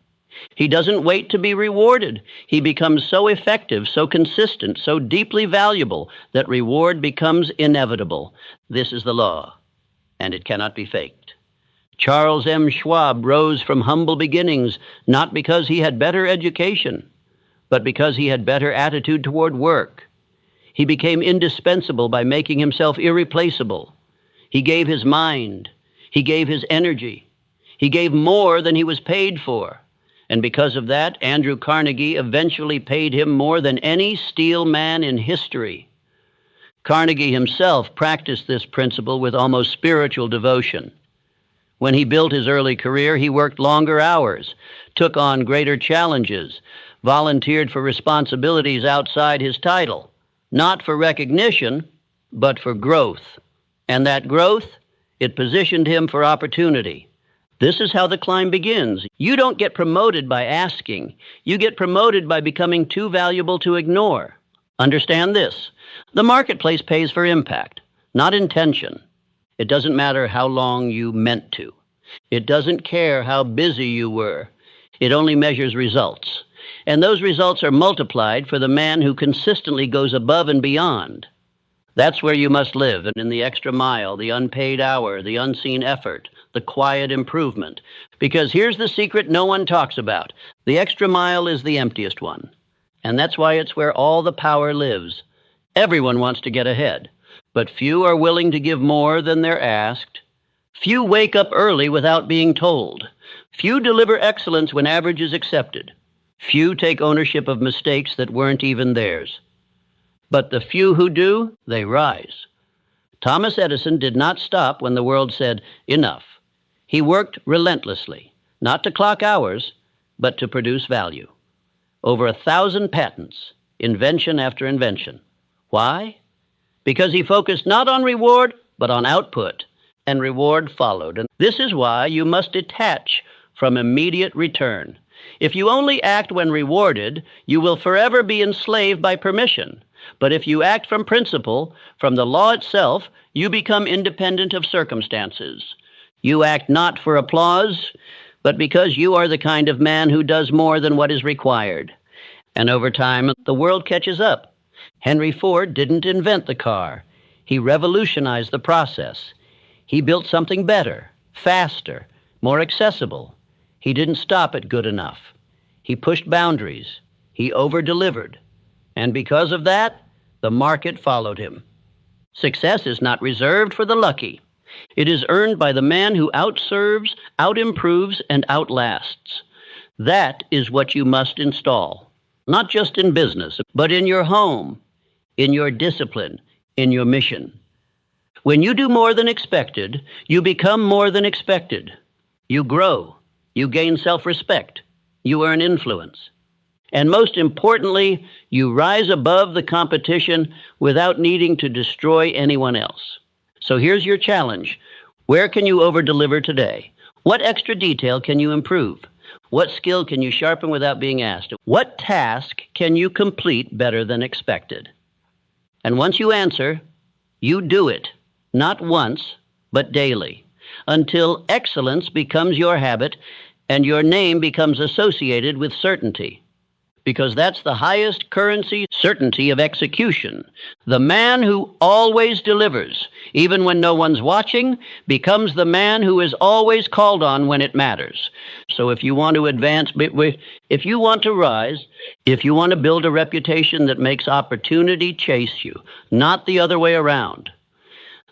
He doesn't wait to be rewarded. He becomes so effective, so consistent, so deeply valuable that reward becomes inevitable. This is the law, and it cannot be faked. Charles M. Schwab rose from humble beginnings not because he had better education, but because he had better attitude toward work. He became indispensable by making himself irreplaceable. He gave his mind. He gave his energy. He gave more than he was paid for. And because of that, Andrew Carnegie eventually paid him more than any steel man in history. Carnegie himself practiced this principle with almost spiritual devotion. When he built his early career, he worked longer hours, took on greater challenges, volunteered for responsibilities outside his title, not for recognition, but for growth. And that growth, it positioned him for opportunity. This is how the climb begins. You don't get promoted by asking. You get promoted by becoming too valuable to ignore. Understand this. The marketplace pays for impact, not intention. It doesn't matter how long you meant to. It doesn't care how busy you were. It only measures results. And those results are multiplied for the man who consistently goes above and beyond. That's where you must live, and in the extra mile, the unpaid hour, the unseen effort, the quiet improvement. Because here's the secret no one talks about. The extra mile is the emptiest one. And that's why it's where all the power lives. Everyone wants to get ahead, but few are willing to give more than they're asked. Few wake up early without being told. Few deliver excellence when average is accepted. Few take ownership of mistakes that weren't even theirs. But the few who do, they rise. Thomas Edison did not stop when the world said, enough. He worked relentlessly, not to clock hours, but to produce value. Over 1,000 patents, invention after invention. Why? Because he focused not on reward, but on output, and reward followed. And this is why you must detach from immediate return. If you only act when rewarded, you will forever be enslaved by permission. But if you act from principle, from the law itself, you become independent of circumstances. You act not for applause, but because you are the kind of man who does more than what is required. And over time, the world catches up. Henry Ford didn't invent the car. He revolutionized the process. He built something better, faster, more accessible. He didn't stop at good enough. He pushed boundaries. He over-delivered. And because of that, the market followed him. Success is not reserved for the lucky. It is earned by the man who outserves, outimproves, and outlasts. That is what you must install, not just in business, but in your home, in your discipline, in your mission. When you do more than expected, you become more than expected. You grow. You gain self-respect. You earn influence. And most importantly, you rise above the competition without needing to destroy anyone else. So here's your challenge. Where can you over-deliver today? What extra detail can you improve? What skill can you sharpen without being asked? What task can you complete better than expected? And once you answer, you do it, not once, but daily, until excellence becomes your habit and your name becomes associated with certainty. Because that's the highest currency, certainty of execution. The man who always delivers, even when no one's watching, becomes the man who is always called on when it matters. So if you want to advance, if you want to rise, if you want to build a reputation that makes opportunity chase you, not the other way around,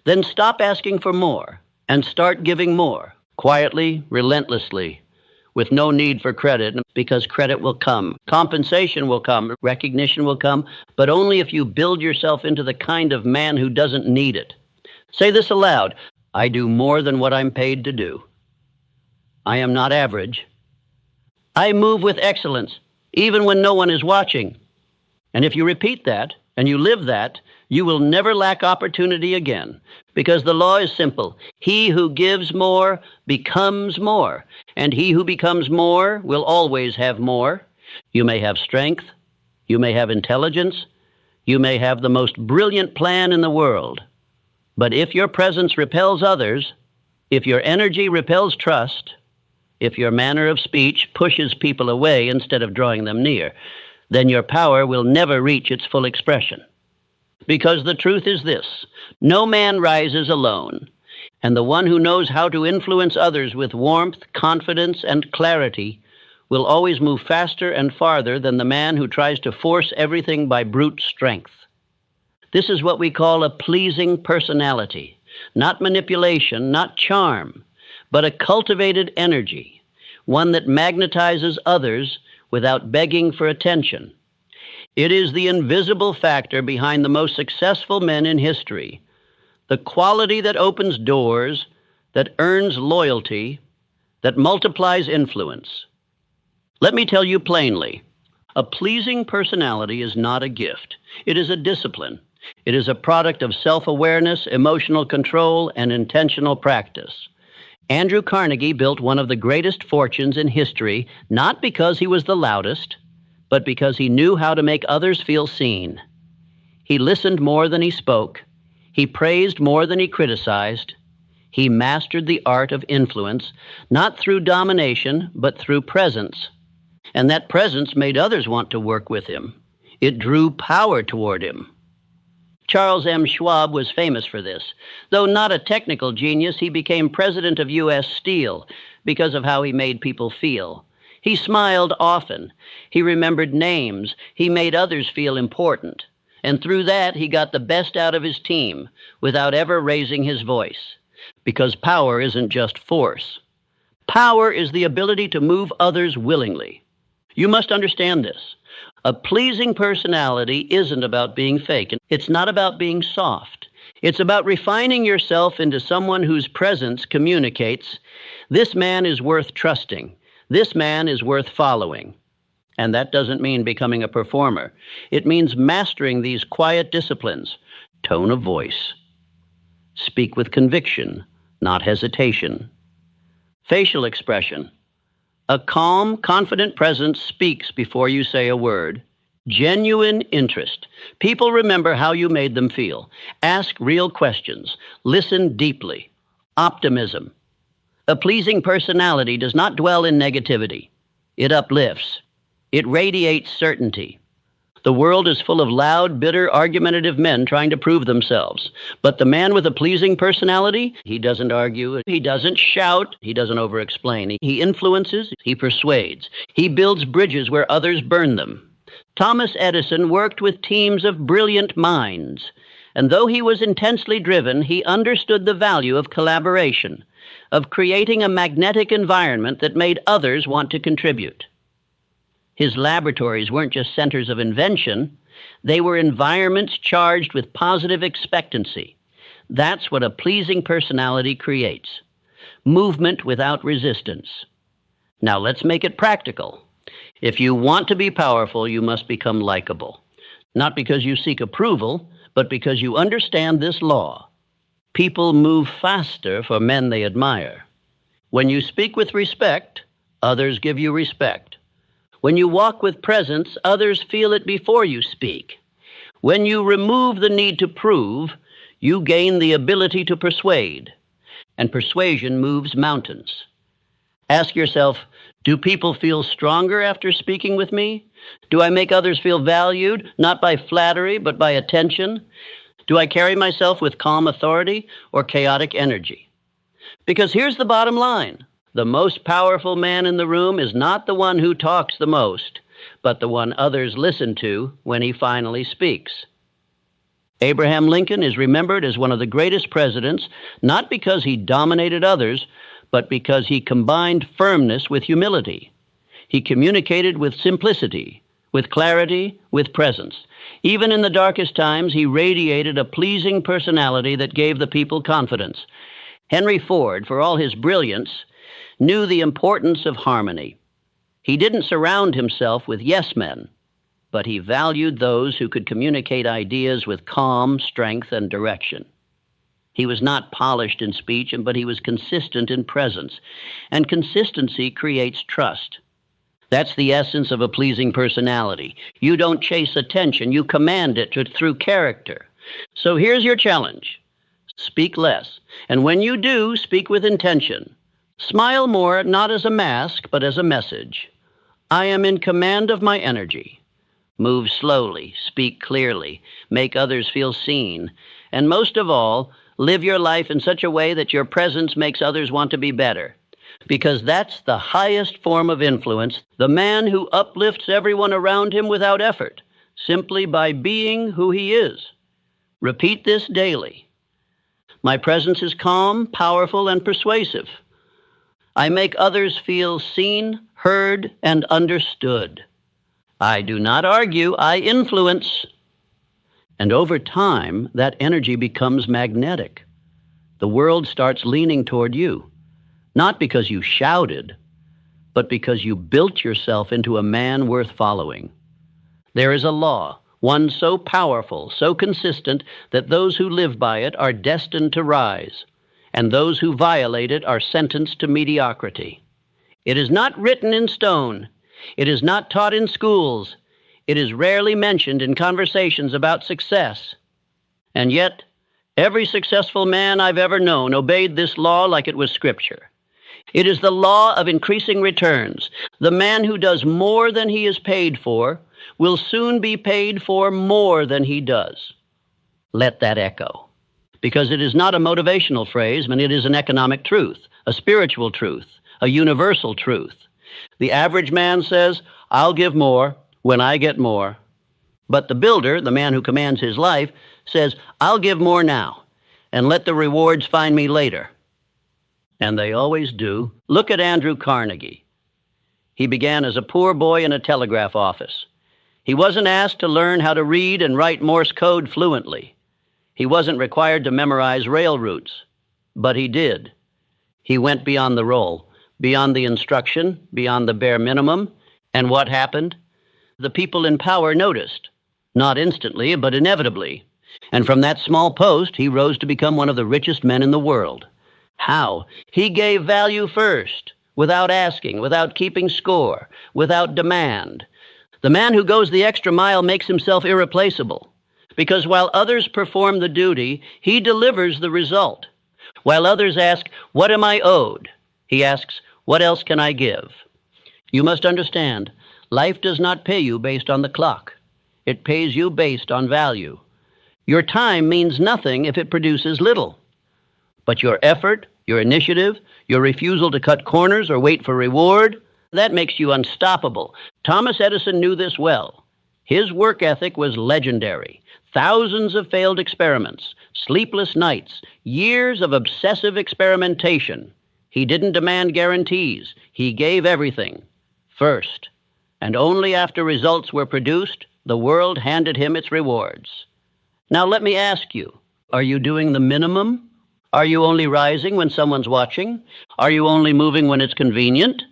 then stop asking for more and start giving more, quietly, relentlessly, with no need for credit, because credit will come. Compensation will come. Recognition will come, but only if you build yourself into the kind of man who doesn't need it. Say this aloud. I do more than what I'm paid to do. I am not average. I move with excellence, even when no one is watching. And if you repeat that, and you live that, you will never lack opportunity again, because the law is simple. He who gives more becomes more, and he who becomes more will always have more. You may have strength, you may have intelligence, you may have the most brilliant plan in the world, but if your presence repels others, if your energy repels trust, if your manner of speech pushes people away instead of drawing them near, then your power will never reach its full expression. Because the truth is this: no man rises alone, and the one who knows how to influence others with warmth, confidence, and clarity will always move faster and farther than the man who tries to force everything by brute strength. This is what we call a pleasing personality, not manipulation, not charm, but a cultivated energy, one that magnetizes others without begging for attention. It is the invisible factor behind the most successful men in history, the quality that opens doors, that earns loyalty, that multiplies influence. Let me tell you plainly, a pleasing personality is not a gift. It is a discipline. It is a product of self-awareness, emotional control, and intentional practice. Andrew Carnegie built one of the greatest fortunes in history, not because he was the loudest, but because he knew how to make others feel seen. He listened more than he spoke. He praised more than he criticized. He mastered the art of influence, not through domination, but through presence. And that presence made others want to work with him. It drew power toward him. Charles M. Schwab was famous for this. Though not a technical genius, he became president of U.S. Steel because of how he made people feel. He smiled often. He remembered names. He made others feel important. And through that, he got the best out of his team without ever raising his voice. Because power isn't just force. Power is the ability to move others willingly. You must understand this. A pleasing personality isn't about being fake. It's not about being soft. It's about refining yourself into someone whose presence communicates, this man is worth trusting. This man is worth following. And that doesn't mean becoming a performer. It means mastering these quiet disciplines. Tone of voice. Speak with conviction, not hesitation. Facial expression. A calm, confident presence speaks before you say a word. Genuine interest. People remember how you made them feel. Ask real questions. Listen deeply. Optimism. A pleasing personality does not dwell in negativity. It uplifts. It radiates certainty. The world is full of loud, bitter, argumentative men trying to prove themselves. But the man with a pleasing personality, he doesn't argue, he doesn't shout, he doesn't over-explain. He influences, he persuades. He builds bridges where others burn them. Thomas Edison worked with teams of brilliant minds. And though he was intensely driven, he understood the value of collaboration, of creating a magnetic environment that made others want to contribute. His laboratories weren't just centers of invention. They were environments charged with positive expectancy. That's what a pleasing personality creates. Movement without resistance. Now let's make it practical. If you want to be powerful, you must become likable. Not because you seek approval, but because you understand this law. People move faster for men they admire. When you speak with respect, others give you respect. When you walk with presence, others feel it before you speak. When you remove the need to prove, you gain the ability to persuade. And persuasion moves mountains. Ask yourself, do people feel stronger after speaking with me? Do I make others feel valued, not by flattery, but by attention? Do I carry myself with calm authority or chaotic energy? Because here's the bottom line. The most powerful man in the room is not the one who talks the most, but the one others listen to when he finally speaks. Abraham Lincoln is remembered as one of the greatest presidents, not because he dominated others, but because he combined firmness with humility. He communicated with simplicity, with clarity, with presence. Even in the darkest times, he radiated a pleasing personality that gave the people confidence. Henry Ford, for all his brilliance, knew the importance of harmony. He didn't surround himself with yes-men, but he valued those who could communicate ideas with calm, strength, and direction. He was not polished in speech, but he was consistent in presence. And consistency creates trust. That's the essence of a pleasing personality. You don't chase attention, you command it through character. So here's your challenge. Speak less. And when you do, speak with intention. Smile more, not as a mask, but as a message. I am in command of my energy. Move slowly, speak clearly, make others feel seen, and most of all, live your life in such a way that your presence makes others want to be better. Because that's the highest form of influence, the man who uplifts everyone around him without effort, simply by being who he is. Repeat this daily. My presence is calm, powerful, and persuasive. I make others feel seen, heard, and understood. I do not argue, I influence. And over time, that energy becomes magnetic. The world starts leaning toward you, not because you shouted, but because you built yourself into a man worth following. There is a law, one so powerful, so consistent, that those who live by it are destined to rise, and those who violate it are sentenced to mediocrity. It is not written in stone. It is not taught in schools. It is rarely mentioned in conversations about success. And yet, every successful man I've ever known obeyed this law like it was scripture. It is the law of increasing returns. The man who does more than he is paid for will soon be paid for more than he does. Let that echo. Because it is not a motivational phrase, but it is an economic truth, a spiritual truth, a universal truth. The average man says, I'll give more when I get more. But the builder, the man who commands his life, says, I'll give more now, and let the rewards find me later. And they always do. Look at Andrew Carnegie. He began as a poor boy in a telegraph office. He wasn't asked to learn how to read and write Morse code fluently. He wasn't required to memorize rail routes, but he did. He went beyond the role, beyond the instruction, beyond the bare minimum. And what happened? The people in power noticed, not instantly, but inevitably. And from that small post, he rose to become one of the richest men in the world. How? He gave value first, without asking, without keeping score, without demand. The man who goes the extra mile makes himself irreplaceable, because while others perform the duty, he delivers the result. While others ask, what am I owed? He asks, what else can I give? You must understand, life does not pay you based on the clock. It pays you based on value. Your time means nothing if it produces little. But your effort, your initiative, your refusal to cut corners or wait for reward, that makes you unstoppable. Thomas Edison knew this well. His work ethic was legendary. Thousands of failed experiments, sleepless nights, years of obsessive experimentation. He didn't demand guarantees. He gave everything first. and only after results were produced, the world handed him its rewards. Now let me ask you, are you doing the minimum? Are you only rising when someone's watching? Are you only moving when it's convenient?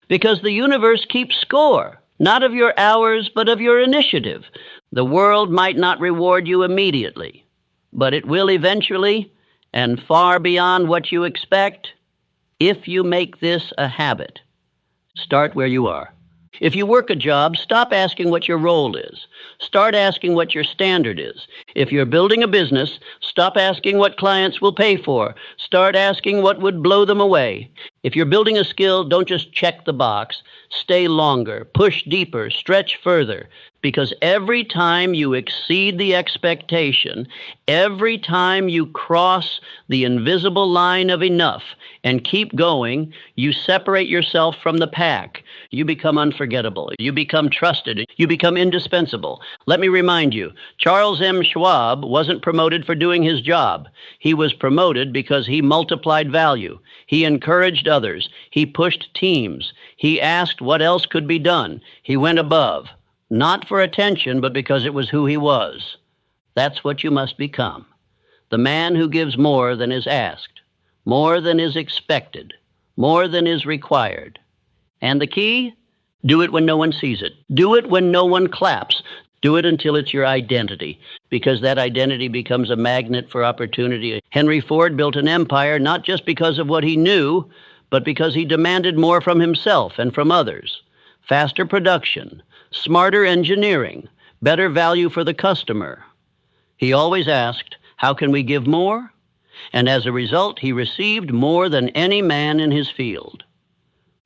Because the universe keeps score, not of your hours, but of your initiative. The world might not reward you immediately, but it will eventually, and far beyond what you expect, if you make this a habit. Start where you are. If you work a job, stop asking what your role is. Start asking what your standard is. If you're building a business, stop asking what clients will pay for. Start asking what would blow them away. If you're building a skill, don't just check the box. Stay longer, push deeper, stretch further. Because every time you exceed the expectation, every time you cross the invisible line of enough and keep going, you separate yourself from the pack. You become unforgettable. You become trusted. You become indispensable. Let me remind you, Charles M. Schwab wasn't promoted for doing his job. He was promoted because he multiplied value. He encouraged others. He pushed teams. He asked what else could be done. He went above. Not for attention, but because it was who he was. That's what you must become. The man who gives more than is asked, more than is expected, more than is required. And the key? Do it when no one sees it. Do it when no one claps. Do it until it's your identity, because that identity becomes a magnet for opportunity. Henry Ford built an empire not just because of what he knew, but because he demanded more from himself and from others. Faster production, smarter engineering, better value for the customer. He always asked, how can we give more? And as a result, he received more than any man in his field.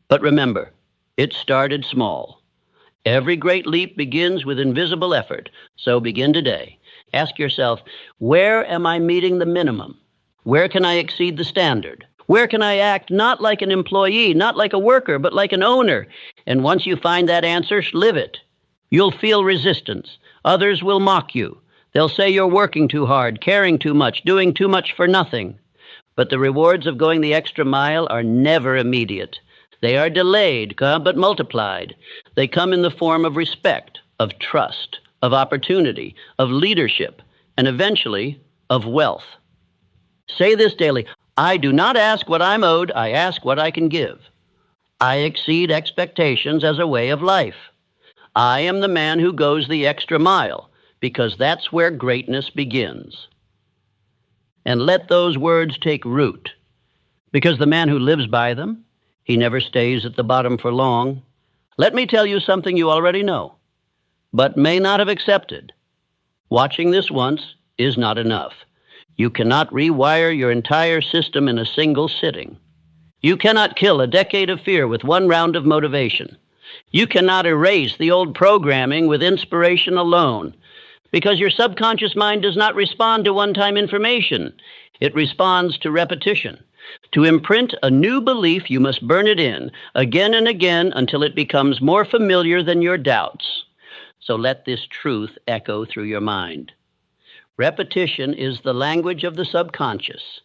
But remember, it started small. Every great leap begins with invisible effort, so begin today. Ask yourself, where am I meeting the minimum? Where can I exceed the standard? Where can I act not like an employee, not like a worker, but like an owner? And once you find that answer, live it. You'll feel resistance. Others will mock you. They'll say you're working too hard, caring too much, doing too much for nothing. But the rewards of going the extra mile are never immediate. They are delayed, but multiplied. They come in the form of respect, of trust, of opportunity, of leadership, and eventually of wealth. Say this daily, I do not ask what I'm owed, I ask what I can give. I exceed expectations as a way of life. I am the man who goes the extra mile, because that's where greatness begins. And let those words take root, because the man who lives by them, he never stays at the bottom for long. Let me tell you something you already know, but may not have accepted. Watching this once is not enough. You cannot rewire your entire system in a single sitting. You cannot kill a decade of fear with one round of motivation. You cannot erase the old programming with inspiration alone, because your subconscious mind does not respond to one-time information. It responds to repetition. To imprint a new belief, you must burn it in again and again until it becomes more familiar than your doubts. So let this truth echo through your mind. Repetition is the language of the subconscious,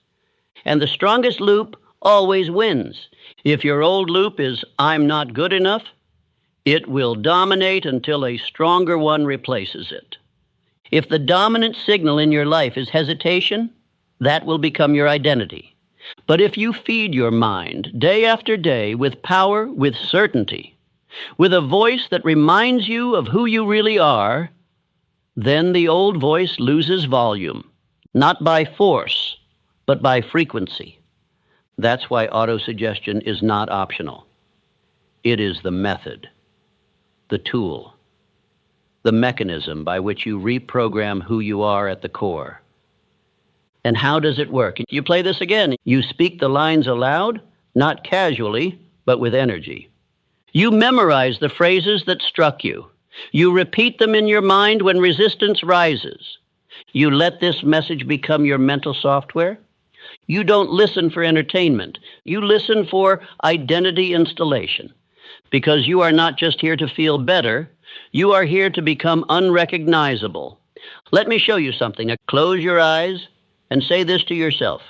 and the strongest loop always wins. If your old loop is, I'm not good enough, it will dominate until a stronger one replaces it. If the dominant signal in your life is hesitation, that will become your identity. But if you feed your mind day after day with power, with certainty, with a voice that reminds you of who you really are, then the old voice loses volume, not by force, but by frequency. That's why autosuggestion is not optional. It is the method, the tool, the mechanism by which you reprogram who you are at the core. And how does it work? You play this again. You speak the lines aloud, not casually, but with energy. You memorize the phrases that struck you. You repeat them in your mind when resistance rises. You let this message become your mental software. You don't listen for entertainment. You listen for identity installation. Because you are not just here to feel better, you are here to become unrecognizable. Let me show you something. Close your eyes and say this to yourself.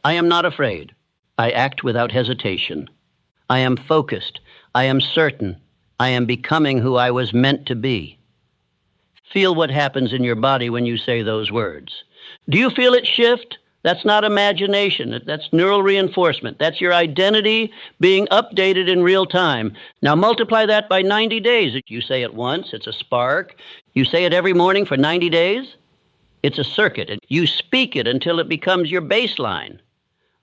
I am not afraid. I act without hesitation. I am focused. I am certain. I am becoming who I was meant to be. Feel what happens in your body when you say those words. Do you feel it shift? That's not imagination. That's neural reinforcement. That's your identity being updated in real time. Now multiply that by 90 days. You say it once, it's a spark. You say it every morning for 90 days, it's a circuit. And you speak it until it becomes your baseline.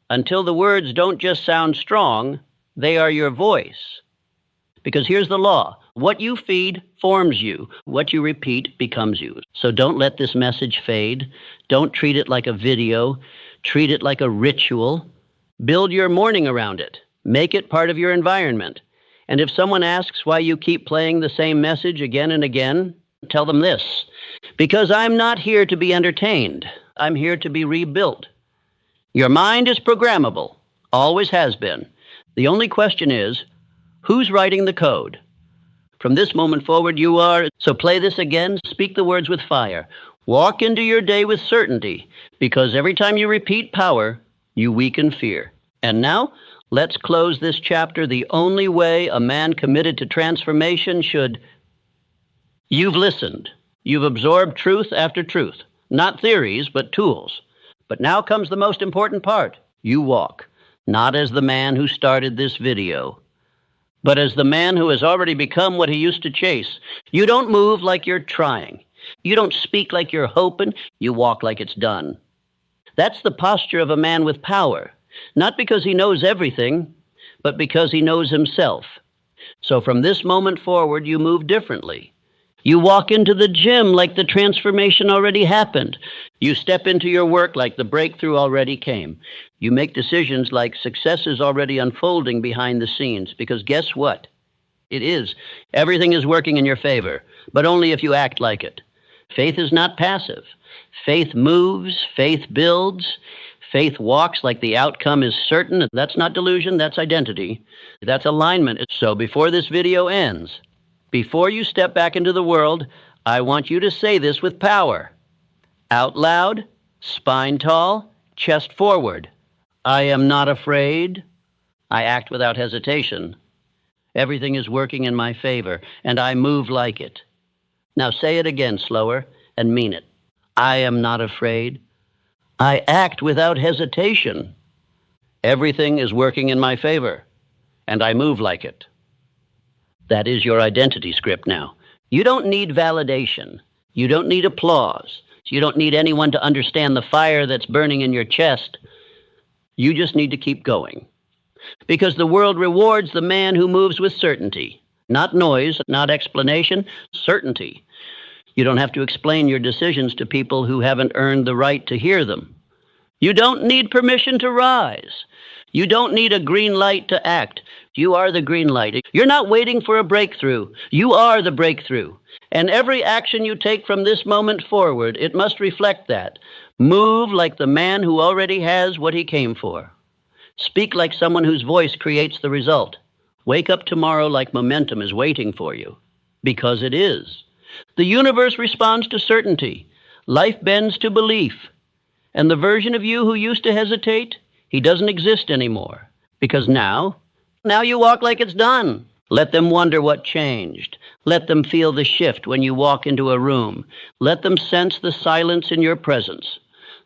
Until the words don't just sound strong, they are your voice. Because here's the law. What you feed forms you. What you repeat becomes you. So don't let this message fade. Don't treat it like a video. Treat it like a ritual. Build your morning around it. Make it part of your environment. And if someone asks why you keep playing the same message again and again, tell them this. Because I'm not here to be entertained. I'm here to be rebuilt. Your mind is programmable. Always has been. The only question is, who's writing the code? From this moment forward, you are. So play this again. Speak the words with fire. Walk into your day with certainty, because every time you repeat power, you weaken fear. And now, let's close this chapter the only way a man committed to transformation should. You've listened. You've absorbed truth after truth. Not theories, but tools. But now comes the most important part. You walk, not as the man who started this video, but as the man who has already become what he used to chase. You don't move like you're trying. You don't speak like you're hoping. You walk like it's done. That's the posture of a man with power, not because he knows everything, but because he knows himself. So from this moment forward, you move differently. You walk into the gym like the transformation already happened. You step into your work like the breakthrough already came. You make decisions like success is already unfolding behind the scenes, because guess what? It is. Everything is working in your favor, but only if you act like it. Faith is not passive. Faith moves, faith builds, faith walks like the outcome is certain. That's not delusion, that's identity. That's alignment. So before this video ends, before you step back into the world, I want you to say this with power. Out loud, spine tall, chest forward. I am not afraid. I act without hesitation. Everything is working in my favor, and I move like it. Now say it again slower and mean it. I am not afraid. I act without hesitation. Everything is working in my favor, and I move like it. That is your identity script now. You don't need validation. You don't need applause. You don't need anyone to understand the fire that's burning in your chest. You just need to keep going. Because the world rewards the man who moves with certainty. Not noise, not explanation, certainty. You don't have to explain your decisions to people who haven't earned the right to hear them. You don't need permission to rise. You don't need a green light to act. You are the green light. You're not waiting for a breakthrough. You are the breakthrough. And every action you take from this moment forward, it must reflect that. Move like the man who already has what he came for. Speak like someone whose voice creates the result. Wake up tomorrow like momentum is waiting for you. Because it is. The universe responds to certainty. Life bends to belief. And the version of you who used to hesitate, he doesn't exist anymore. Because now you walk like it's done. Let them wonder what changed. Let them feel the shift when you walk into a room. Let them sense the silence in your presence.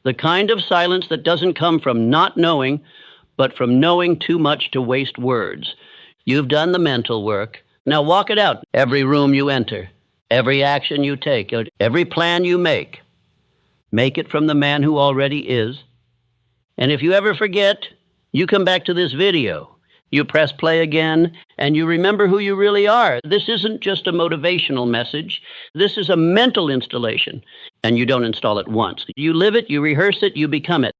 The kind of silence that doesn't come from not knowing, but from knowing too much to waste words. You've done the mental work. Now walk it out. Every room you enter, every action you take, every plan you make it from the man who already is. And if you ever forget, you come back to this video. You press play again, and you remember who you really are. This isn't just a motivational message. This is a mental installation, and you don't install it once. You live it, you rehearse it, you become it.